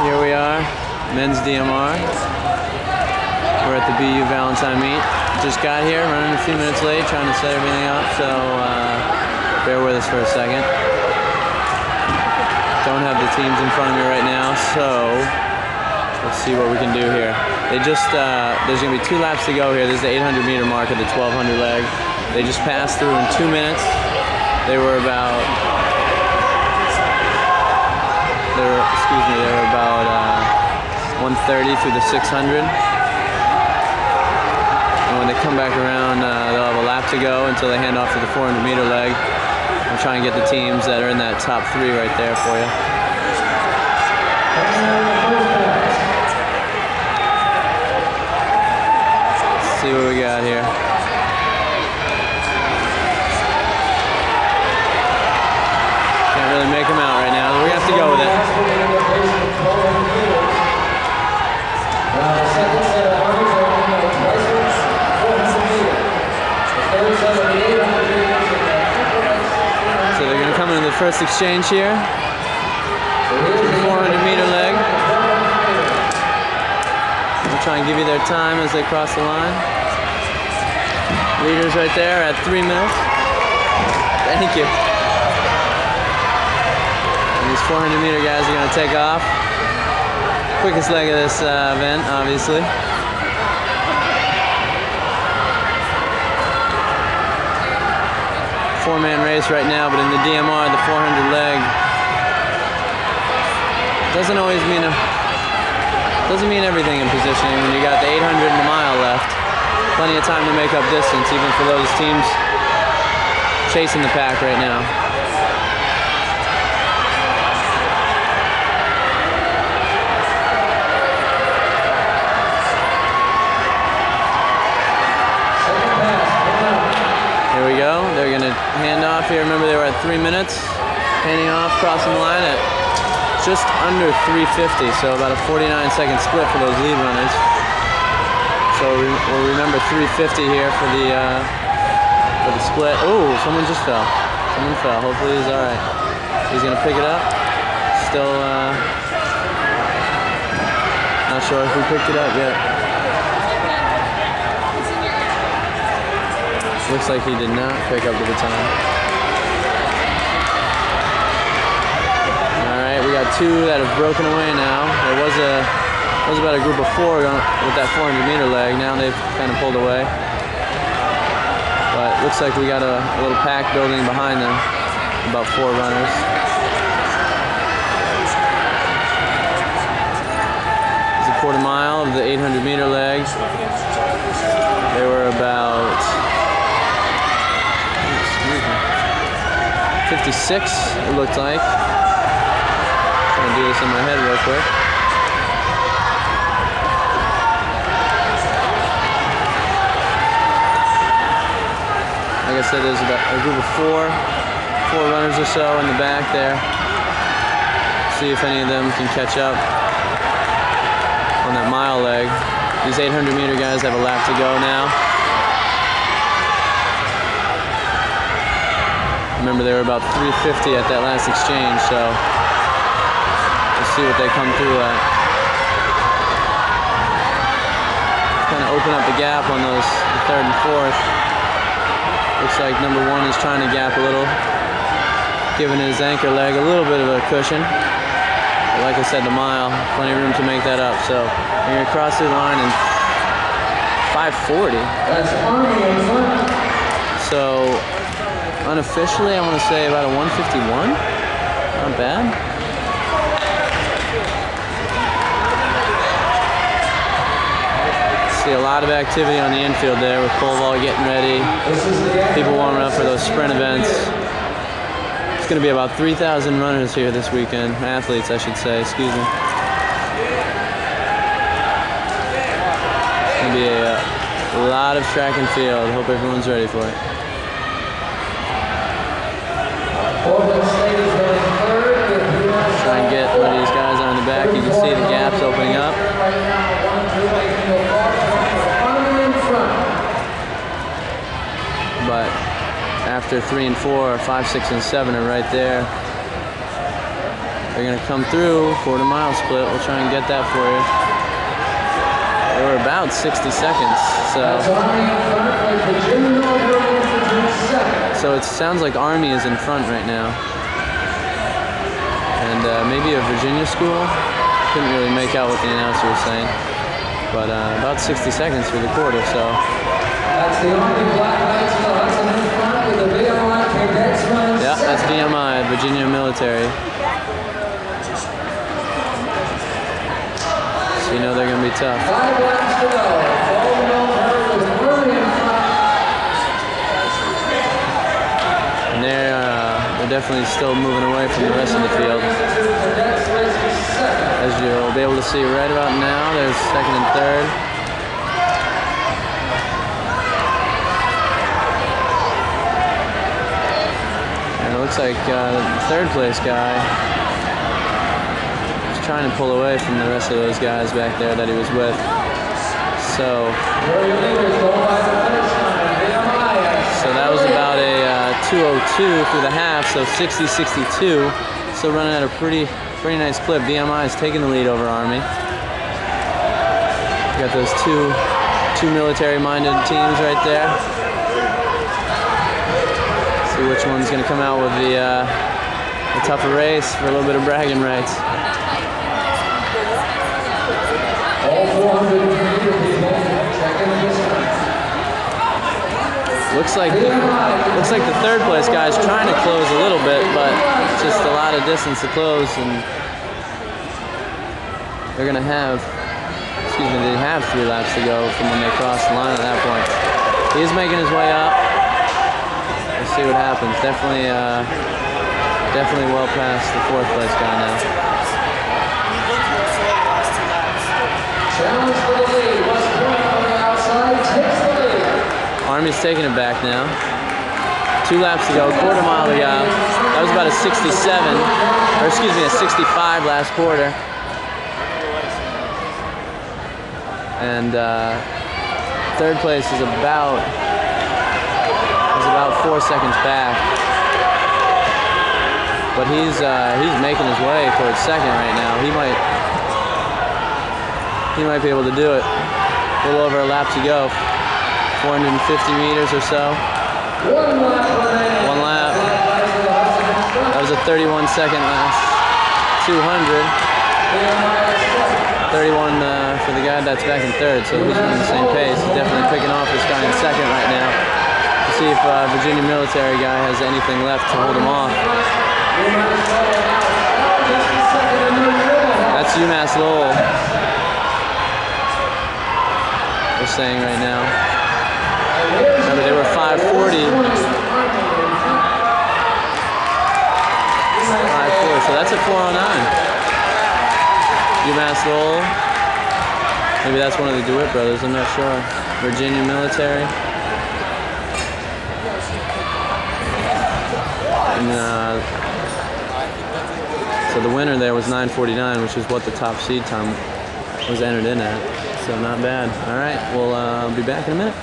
Here we are, men's DMR. We're at the BU Valentine meet. Just got here, running a few minutes late, trying to set everything up, so bear with us for a second. Don't have the teams in front of me right now, so let's see what we can do here. They just, there's going to be 2 laps to go here. This is the 800 meter mark at the 1200 leg. They just passed through in 2 minutes. They were about 130 through the 600. And when they come back around, they'll have a lap to go until they hand off to the 400 meter leg. I'll try and get the teams that are in that top 3 right there for you. Let's see what we got here. Can't really make them out right now. We're gonna have to go with it. So they're gonna come into the first exchange here. 400 meter leg. We'll try and give you their time as they cross the line. Leaders right there at 3 minutes. Thank you. And these 400 meter guys are gonna take off. Quickest leg of this event, obviously. Four-man race right now, but in the DMR, the 400 leg doesn't always mean everything in positioning. When you got the 800 and the mile left, plenty of time to make up distance, even for those teams chasing the pack right now. Here we go. They're going to hand off here. Remember, they were at 3 minutes. Handing off, crossing the line at just under 350, so about a 49-second split for those lead runners. So we'll remember 350 here for the split. Oh, someone just fell. Someone fell. Hopefully he's all right. He's going to pick it up. Still not sure if we picked it up yet. Looks like he did not pick up the baton. All right, we got 2 that have broken away now. There was about a group of 4 with that 400 meter leg. Now they've kind of pulled away. But looks like we got a little pack building behind them. About 4 runners. It's a quarter mile of the 800 meter leg. They were about 56, it looked like. Trying to do this in my head real quick. Like I said, there's about a group of 4 runners or so in the back there. See if any of them can catch up on that mile leg. These 800 meter guys have a lap to go now. Remember, they were about 350 at that last exchange, so we'll see what they come through at. Kind of open up the gap on those, the 3rd and 4th. Looks like number 1 is trying to gap a little, giving his anchor leg a little bit of a cushion. But like I said, the mile, plenty of room to make that up. So you're going to cross the line in 5:40. So unofficially, I want to say about a 151. Not bad. See a lot of activity on the infield there with pole vault getting ready. People warming up for those sprint events. It's going to be about 3,000 runners here this weekend. Athletes, I should say. Excuse me. It's going to be a lot of track and field. Hope everyone's ready for it. Try and get one of these guys on the back. You can see the gaps opening up. But after 3 and 4, 5, 6, and 7 are right there. They're going to come through, quarter-mile split. We'll try and get that for you. They were about 60 seconds, so it sounds like Army is in front right now. And maybe a Virginia school. Couldn't really make out what the announcer was saying. But about 60 seconds for the quarter, so. That's the Army Black Knights in front with the VMI cadets running. Yeah, that's VMI, Virginia Military. So you know they're going to be tough. 5 laps to go. And they're definitely still moving away from the rest of the field. As you'll be able to see right about now, there's second and third. And it looks like the third place guy is trying to pull away from the rest of those guys back there that he was with. So that was about a 2:02 through the half, so 60-62. Still running at a pretty nice clip. DMI is taking the lead over Army. Got those two military-minded teams right there. See which one's going to come out with the tougher race for a little bit of bragging rights. All 400 people checking this time. Looks like the third place guy is trying to close a little bit, but just a lot of distance to close, and they're gonna have, they have 3 laps to go from when they cross the line at that point. He's making his way up. We'll see what happens. Definitely well past the 4th place guy now. Challenge for the lead. West Point on the outside takes the lead. Army's taking it back now. 2 laps to go, quarter mile to go. That was about a 67, or excuse me, a 65 last quarter. And third place is about 4 seconds back. But he's making his way towards second right now. He might be able to do it. A little over a lap to go. 450 meters or so. 1 lap. 1 lap. That was a 31-second last 200. 31 for the guy that's back in third, so he's running the same pace. He's definitely picking off this guy in second right now. We'll see if Virginia military guy has anything left to hold him off. That's UMass Lowell. They're saying right now. Remember, they were 540. 540, so that's a 409. UMass Lowell. Maybe that's one of the DeWitt brothers, I'm not sure. Virginia military. And, so the winner there was 9:49, which is what the top seed time was entered in at. So not bad. All right, we'll be back in a minute.